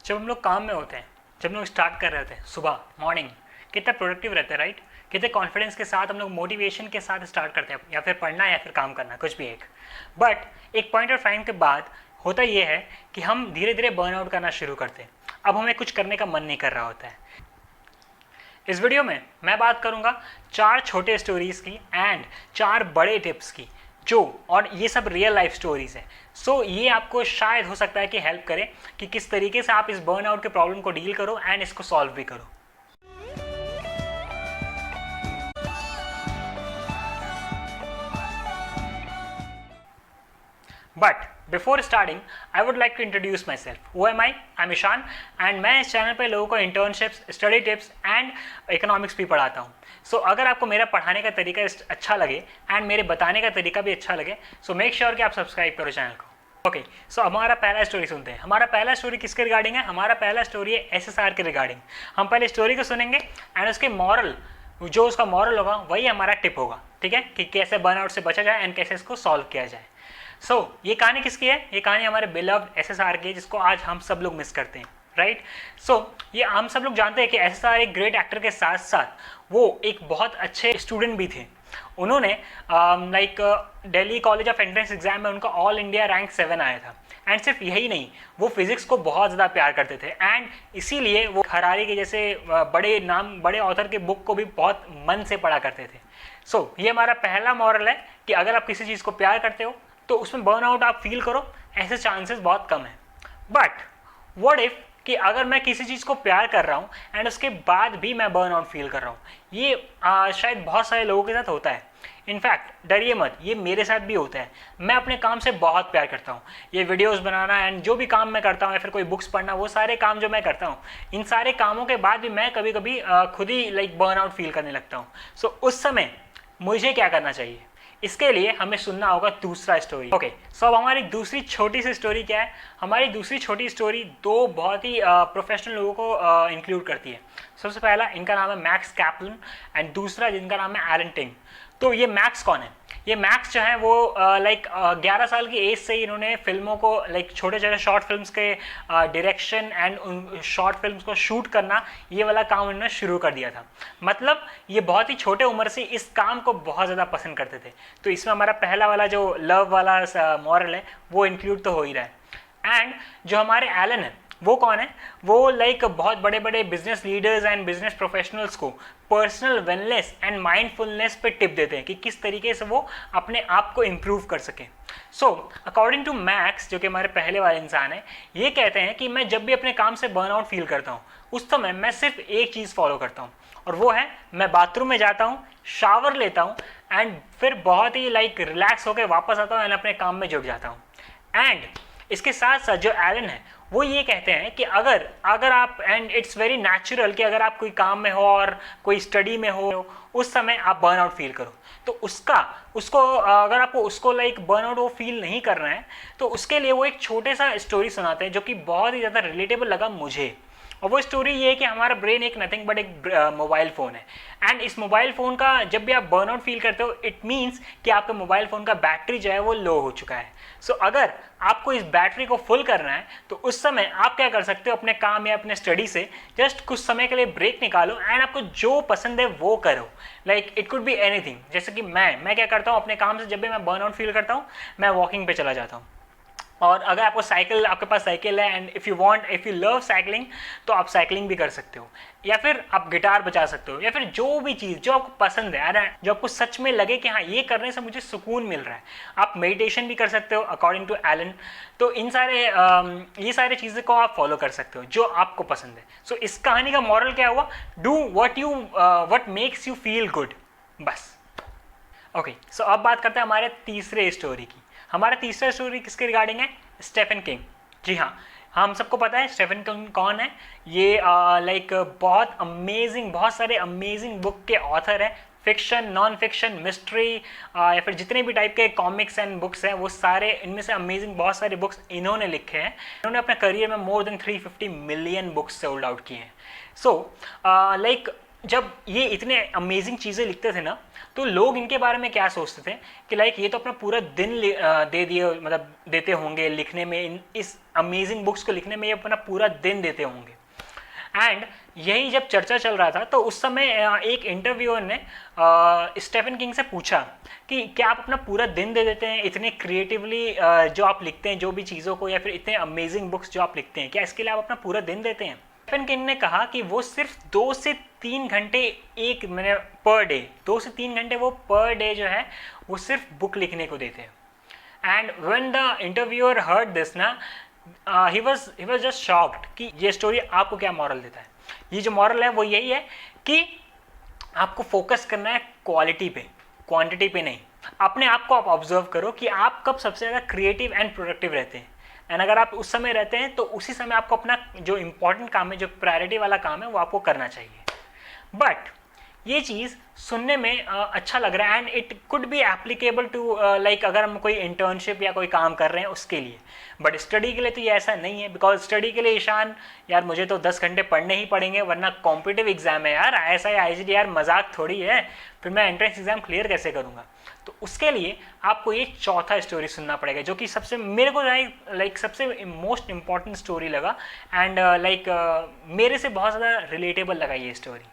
जब हम लोग काम में होते हैं, जब हम लोग स्टार्ट कर रहे होते हैं सुबह मॉर्निंग, कितना प्रोडक्टिव रहता है राइट, कितने कॉन्फिडेंस के साथ हम लोग मोटिवेशन के साथ स्टार्ट करते हैं, या फिर पढ़ना या फिर काम करना, कुछ भी एक। बट एक पॉइंट ऑफ टाइम के बाद होता ये है कि हम धीरे धीरे बर्नआउट करना शुरू करते हैं। अब हमें कुछ करने का मन नहीं कर रहा होता है। इस वीडियो में मैं बात करूंगा 4 छोटे स्टोरीज की एंड 4 बड़े टिप्स की, जो और ये सब रियल लाइफ स्टोरीज है। सो ये आपको शायद हो सकता है कि हेल्प करे कि किस तरीके से आप इस बर्नआउट के प्रॉब्लम को डील करो एंड इसको सॉल्व भी करो। But before starting, I would like to introduce myself. Who am I? I'm Ishan and मैं इस चैनल पे लोगों को internships, study tips and economics भी पढ़ाता हूँ। सो अगर आपको मेरा पढ़ाने का तरीका अच्छा लगे एंड मेरे बताने का तरीका भी अच्छा लगे, सो मेक श्योर कि आप सब्सक्राइब करो चैनल को। ओके, सो हमारा पहला स्टोरी सुनते हैं। हमारा पहला स्टोरी किसके रिगार्डिंग है? हमारा पहला स्टोरी है एसएसआर के रिगार्डिंग। हम पहले स्टोरी को सुनेंगे एंड उसके मॉरल, जो उसका मॉरल होगा वही हमारा टिप होगा, ठीक है, कि कैसे बर्नआउट से बचा जाए एंड कैसे इसको सॉल्व किया जाए। ये कहानी किसकी है? ये कहानी हमारे बिलव्ड एसएसआर की है, जिसको आज हम सब लोग मिस करते हैं, राइट। ये हम सब लोग जानते हैं कि एसएसआर एक ग्रेट एक्टर के साथ साथ वो एक बहुत अच्छे स्टूडेंट भी थे। उन्होंने Delhi college of entrance exam में उनका ऑल इंडिया रैंक 7 आया था। एंड सिर्फ यही नहीं, वो फिजिक्स को बहुत ज़्यादा प्यार करते थे एंड इसीलिए वो हरारी के जैसे बड़े ऑथर के बुक को भी बहुत मन से पढ़ा करते थे। ये हमारा पहला मॉरल है कि अगर आप किसी चीज़ को प्यार करते हो तो उसमें बर्नआउट आप फील करो, ऐसे चांसेस बहुत कम है। बट व्हाट इफ कि अगर मैं किसी चीज़ को प्यार कर रहा हूँ एंड उसके बाद भी मैं बर्नआउट फील कर रहा हूँ, ये शायद बहुत सारे लोगों के साथ होता है। इनफैक्ट डरिए मत, ये मेरे साथ भी होता है। मैं अपने काम से बहुत प्यार करता हूँ। ये वीडियोस बनाना एंड जो भी काम मैं करता हूँ या फिर कोई बुक्स पढ़ना, वो सारे काम जो मैं करता हूँ, इन सारे कामों के बाद भी मैं कभी कभी खुद ही बर्नआउट फील करने लगता हूँ। उस समय मुझे क्या करना चाहिए? इसके लिए हमें सुनना होगा दूसरा स्टोरी। ओके, अब हमारी दूसरी छोटी सी स्टोरी क्या है? हमारी दूसरी छोटी स्टोरी 2 बहुत ही प्रोफेशनल लोगों को इंक्लूड करती है। सबसे पहला, इनका नाम है मैक्स कैप्लन एंड दूसरा जिनका नाम है एलन टिंग। तो ये मैक्स कौन है? ये मैक्स जो है वो 11 साल की एज से ही इन्होंने फिल्मों को छोटे छोटे शॉर्ट फिल्म्स के डायरेक्शन एंड शॉर्ट फिल्म्स को शूट करना, ये वाला काम इन्होंने शुरू कर दिया था। मतलब ये बहुत ही छोटे उम्र से इस काम को बहुत ज़्यादा पसंद करते थे। तो इसमें हमारा पहला वाला जो लव वाला मॉरल है वो इंक्लूड तो हो ही रहा है। एंड जो हमारे एलन है वो कौन है? वो बहुत बड़े बड़े business leaders and business professionals को पर्सनल वेलनेस एंड माइंडफुलनेस पे टिप देते हैं कि किस तरीके से वो अपने आप को इम्प्रूव कर सकें। अकॉर्डिंग टू मैक्स, जो कि हमारे पहले वाले इंसान है, ये कहते हैं कि मैं जब भी अपने काम से बर्नआउट फील करता हूँ उस समय मैं सिर्फ एक चीज़ फॉलो करता हूँ, और वो है मैं बाथरूम में जाता हूँ, शावर लेता हूँ एंड फिर बहुत ही रिलैक्स होकर वापस आता हूँ एंड अपने काम में जुट जाता हूँ। एंड इसके साथ साथ जो एलन है वो ये कहते हैं कि अगर आप, एंड इट्स वेरी नेचुरल कि अगर आप कोई काम में हो और कोई स्टडी में हो, उस समय आप बर्नआउट फील करो, तो अगर आपको उसको बर्नआउट वो फील नहीं करना है, तो उसके लिए वो एक छोटे सा स्टोरी सुनाते हैं जो कि बहुत ही ज़्यादा रिलेटेबल लगा मुझे। और वो स्टोरी ये है कि हमारा ब्रेन एक नथिंग बट एक मोबाइल फ़ोन है एंड इस मोबाइल फ़ोन का जब भी आप बर्नआउट फील करते हो, इट मीन्स कि आपका मोबाइल फ़ोन का बैटरी जो है वो लो हो चुका है। अगर आपको इस बैटरी को फुल करना है तो उस समय आप क्या कर सकते हो? अपने काम या अपने स्टडी से जस्ट कुछ समय के लिए ब्रेक निकालो एंड आपको जो पसंद है वो करो। It could be anything. जैसे कि मैं क्या करता हूँ अपने काम से, जब भी मैं बर्नआउट फील करता हूँ मैं वॉकिंग पे चला जाता हूँ। और अगर आपके पास साइकिल है and if you love cycling, तो आप साइकिलिंग भी कर सकते हो, या फिर आप गिटार बजा सकते हो, या फिर जो भी चीज़ जो आपको पसंद है, जो आपको सच में लगे कि हाँ ये करने से मुझे सुकून मिल रहा है। आप मेडिटेशन भी कर सकते हो अकॉर्डिंग टू एलन। तो ये सारे चीज़ें को आप फॉलो कर सकते हो जो आपको पसंद है। इस कहानी का मॉरल क्या हुआ? Do what makes you feel good, बस। ओके, अब बात करते हैं हमारे तीसरे स्टोरी की। हमारा तीसरा स्टोरी किसके रिगार्डिंग है? Stephen king. जी हाँ, हम सबको पता है स्टीफन किंग कौन है। ये बहुत सारे अमेजिंग बुक के ऑथर हैं। फिक्शन, नॉन फिक्शन, मिस्ट्री या फिर जितने भी टाइप के कॉमिक्स एंड बुक्स हैं, वो सारे, इनमें से अमेजिंग बहुत सारे बुक्स इन्होंने लिखे हैं। इन्होंने अपने करियर में more than 350 million books sold out किए हैं। जब ये इतने अमेजिंग चीज़ें लिखते थे ना, तो लोग इनके बारे में क्या सोचते थे कि लाइक ये तो अपना पूरा दिन दे दिए, मतलब देते होंगे लिखने में, इस अमेजिंग बुक्स को लिखने में ये अपना पूरा दिन देते होंगे। एंड यही जब चर्चा चल रहा था तो उस समय एक इंटरव्यूअर ने स्टीफन किंग से पूछा कि क्या आप अपना पूरा दिन दे देते हैं इतने क्रिएटिवली जो आप लिखते हैं, जो भी चीज़ों को, या फिर इतने अमेजिंग बुक्स जो आप लिखते हैं, क्या इसके लिए आप अपना पूरा दिन देते हैं? स्टीफन किंग ने कहा कि वो सिर्फ 2 से 3 घंटे एक मैंने पर डे, 2 से 3 घंटे वो पर डे जो है वो सिर्फ बुक लिखने को देते हैं। And when the interviewer heard this ना, he was just shocked कि ये स्टोरी आपको क्या मॉरल देता है। ये जो मॉरल है वो यही है कि आपको फोकस करना है क्वालिटी पे, क्वांटिटी पे नहीं। अपने आप को आप ऑब्जर्व करो कि आप कब सबसे ज़्यादा क्रिएटिव एंड प्रोडक्टिव रहते हैं, एंड अगर आप उस समय रहते हैं तो उसी समय आपको अपना जो इंपॉर्टेंट काम है, जो प्रायोरिटी वाला काम है, वो आपको करना चाहिए। बट ये चीज़ सुनने में अच्छा लग रहा है and it could be applicable to like अगर हम कोई इंटर्नशिप या कोई काम कर रहे हैं उसके लिए, बट स्टडी के लिए तो ये ऐसा नहीं है। बिकॉज स्टडी के लिए ईशान यार मुझे तो 10 घंटे पढ़ने ही पड़ेंगे, वरना कॉम्पिटिटिव एग्जाम है यार, ISI IGD यार मजाक थोड़ी है, फिर मैं एंट्रेंस एग्जाम क्लियर कैसे करूँगा। तो उसके लिए आपको ये चौथा स्टोरी सुनना पड़ेगा, जो कि सबसे मेरे को लाइक सबसे मोस्ट इम्पॉर्टेंट स्टोरी लगा एंड लाइक मेरे से बहुत ज़्यादा रिलेटेबल लगा ये स्टोरी।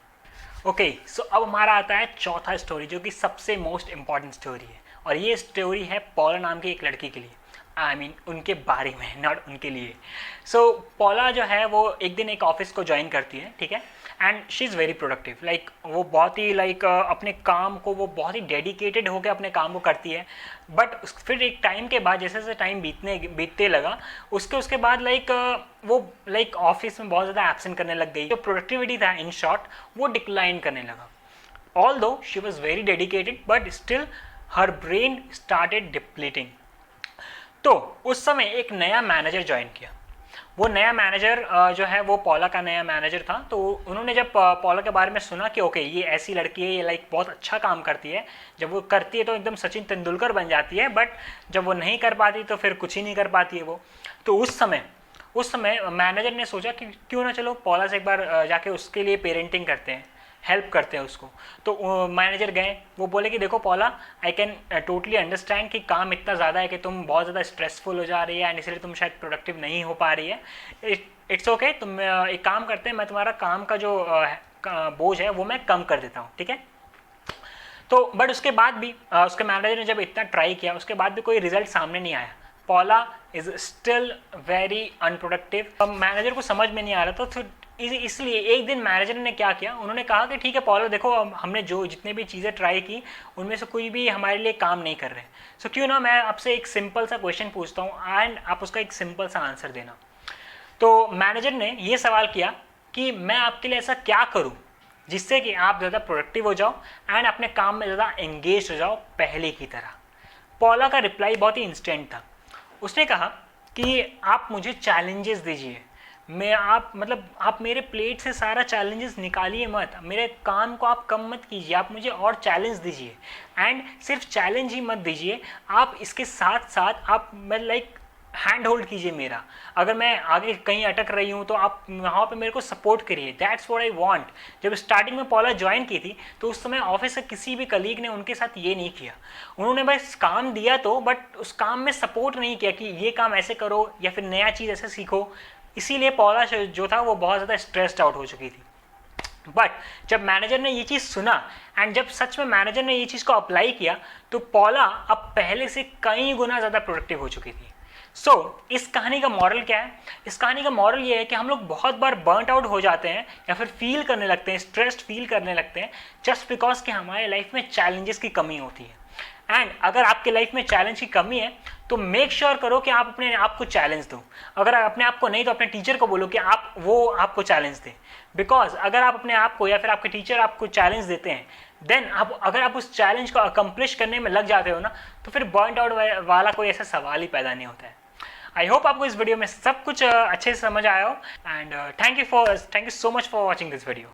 ओके, सो अब हमारा आता है चौथा स्टोरी, जो कि सबसे मोस्ट इम्पॉर्टेंट स्टोरी है, और ये स्टोरी है पॉला नाम की एक लड़की के लिए। आई मीन उनके बारे में, नॉट उनके लिए। सो पॉला जो है वो एक दिन एक ऑफिस को ज्वाइन करती है, ठीक है, and she is very productive. Like वो बहुत ही लाइक अपने काम को वो बहुत ही डेडिकेटेड होकर अपने काम को करती है। बट फिर एक टाइम के बाद जैसे जैसे टाइम बीतते लगा, उसके बाद लाइक वो लाइक ऑफिस में बहुत ज़्यादा एब्सेंट करने लग गई। जो प्रोडक्टिविटी था इन शॉर्ट वो डिक्लाइन करने लगा। Although she was very dedicated but still her brain started depleting. तो उस समय एक नया मैनेजर ज्वाइन किया। वो नया मैनेजर जो है वो पॉला का नया मैनेजर था। तो उन्होंने जब पॉला के बारे में सुना कि ओके ये ऐसी लड़की है, ये लाइक बहुत अच्छा काम करती है, जब वो करती है तो एकदम सचिन तेंदुलकर बन जाती है, बट जब वो नहीं कर पाती तो फिर कुछ ही नहीं कर पाती है वो। तो उस समय मैनेजर ने सोचा कि क्यों ना चलो पॉला से एक बार जाके उसके लिए पेरेंटिंग करते हैं, हेल्प करते हैं उसको। तो मैनेजर गए, वो बोले कि देखो पॉला, आई कैन टोटली अंडरस्टैंड कि काम इतना ज़्यादा है कि तुम बहुत ज़्यादा स्ट्रेसफुल हो जा रही है एंड इसलिए तुम शायद प्रोडक्टिव नहीं हो पा रही है। इट्स ओके, तुम एक काम करते हैं, मैं तुम्हारा काम का जो बोझ है वो मैं कम कर देता हूँ, ठीक है। तो बट उसके बाद भी उसके मैनेजर ने जब इतना ट्राई किया, उसके बाद भी कोई रिजल्ट सामने नहीं आया। पॉला is still very unproductive. Manager को समझ में नहीं आ रहा था, तो इसलिए एक दिन मैनेजर ने क्या किया, उन्होंने कहा कि ठीक है पॉला, देखो हमने जो जितने भी चीज़ें ट्राई की उनमें से कोई भी हमारे लिए काम नहीं कर रहे, सो क्यों ना मैं आपसे एक सिंपल सा क्वेश्चन पूछता हूँ एंड आप उसका एक सिंपल सा आंसर देना। तो मैनेजर ने ये सवाल किया कि मैं आपके लिए ऐसा क्या करूँ जिससे कि आप ज़्यादा प्रोडक्टिव हो जाओ एंड अपने काम में ज़्यादा एंगेज हो जाओ पहले की तरह। पॉला का रिप्लाई बहुत ही इंस्टेंट था। उसने कहा कि आप मुझे चैलेंजेस दीजिए, आप मेरे प्लेट से सारा चैलेंजेस निकालिए मत, मेरे काम को आप कम मत कीजिए, आप मुझे और चैलेंज दीजिए। एंड सिर्फ चैलेंज ही मत दीजिए, आप इसके साथ साथ आप लाइक हैंड होल्ड कीजिए मेरा। अगर मैं आगे कहीं अटक रही हूँ तो आप वहाँ पे मेरे को सपोर्ट करिए। That's what I want. जब स्टार्टिंग में पॉला ज्वाइन की थी तो उस समय ऑफिस के किसी भी कलीग ने उनके साथ ये नहीं किया। उन्होंने बस काम दिया तो, बट उस काम में सपोर्ट नहीं किया कि ये काम ऐसे करो या फिर नया चीज़ ऐसे सीखो। इसीलिए पॉला जो था वो बहुत ज़्यादा स्ट्रेस्ड आउट हो चुकी थी। बट जब मैनेजर ने ये चीज़ सुना एंड जब सच में मैनेजर ने ये चीज़ को अप्लाई किया तो पॉला अब पहले से कई गुना ज़्यादा प्रोडक्टिव हो चुकी थी। सो इस कहानी का मॉरल क्या है? इस कहानी का मॉरल ये है कि हम लोग बहुत बार बर्नट आउट हो जाते हैं या फिर फील करने लगते हैं, स्ट्रेस्ड फील करने लगते हैं, जस्ट बिकॉज कि हमारे लाइफ में चैलेंजेस की कमी होती है। एंड अगर आपके लाइफ में चैलेंज की कमी है तो मेक श्योर करो कि आप अपने आप को चैलेंज दो। अगर अपने आप को नहीं तो अपने टीचर को बोलो कि वो आपको चैलेंज दे। बिकॉज अगर आप अपने आप को या फिर आपके टीचर आपको चैलेंज देते हैं, देन अगर आप उस चैलेंज को अकम्प्लिश करने में लग जाते हो ना, तो फिर बर्न आउट वाला कोई ऐसा सवाल ही पैदा नहीं होता है। आई होप आपको इस वीडियो में सब कुछ अच्छे से समझ आया हो and thank you so much for watching this video.